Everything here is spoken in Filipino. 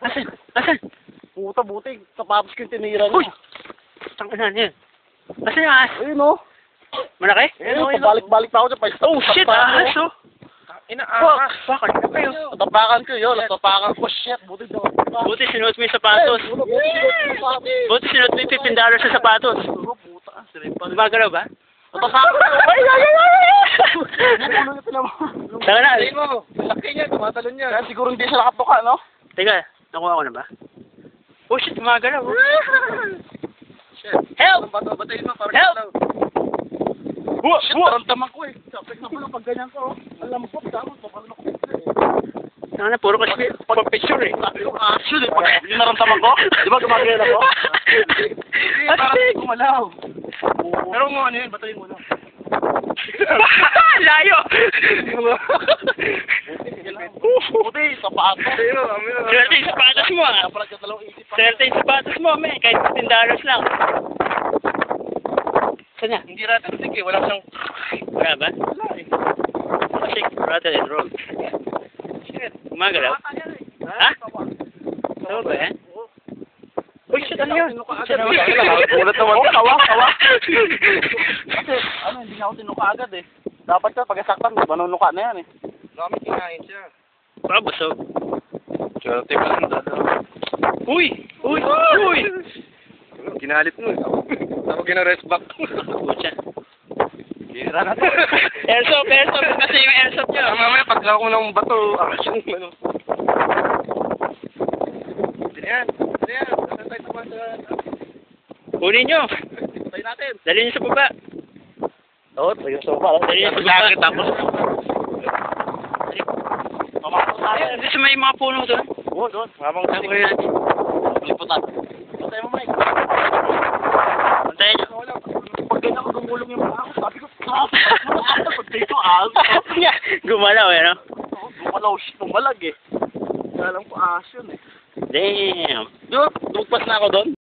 Asan? Asan? Puta, buti. Sapatos ko yung tinira niya. Uy! Tangina niya. Asan yung ahas? Ayun o. Malaki? Ayun o, pabalik-balik pa ako dyan. Pa, Oh shit, ahas oh! Inaahas. Bakit na kayo? Tapakan ko yun. Tapakan ko. Shit, buti daw. Buti sinuot mo yung sapatos. Buti sinuot mo yung $15 sa sapatos. Puta, siripan. Gumagalaw ba? Tapakan ko. Saka na. Laki niya, tumatalon niya. Kaya siguro hindi siya nakatuka, no? Teka, nakuha ko na ba? Oh shit, gumagalaw. Help! Help! Shit, parang tamang ko eh. Sapit na pala pag ganyan ko. Alam ko, tama. Papalan ako. Saka na, puro kasi pag-picture eh. Sabi ko, actually, pag naramdaman ko, di ba gumagalaw ako? Hindi, parang gumalaw. Pero mo ano yun, batayin mo na. Layo! Buti, sapatos. Swerte yung sapatos mo ah. Swerte yung sapatos mo, man. Kahit $15 lang. Saan na? Hindi natin, sige, wala siyang... Wala ba? Wala eh. Kasi, rattle and roll. Shit. Gumagalaw? Ha? Tama ba yan? Uy, shit, ano yun? Ulat naman ko, kawa. Kasi, ano, hindi na ako tinuka agad eh. Dapat ka, pag-asaktan, manunuka na yan eh. Dami kinain siya. Baka busog. Swerte pa lang dada. Uy! Uy! Uy! Kinalit mo eh. Ako gina-rest back. Pucha. Gira na to. Airsoft! Airsoft! Kasi yung airsoft nyo. Mamaya, pagka ko ng bato, action, ano. Yan. Nasaan tayo naman sa... Kunin nyo! Tayo natin. Dali nyo sa baba. Oo, tayo sa baba. Dali nyo sa baba. Tapos... Mamakot tayo. Ayun, gusto may mga puno doon. Oo, doon. Habang Ako yun natin. liputan. Patay mo, Mike. Pantayin nyo. Pag ganyan ako gumulong yung mga ako, sabi ko, pag dito, Gumalaw eh, no? Gumalaw, bumalag eh. Alam ko, yun eh. Damn. Doon, lumagpas na ako doon.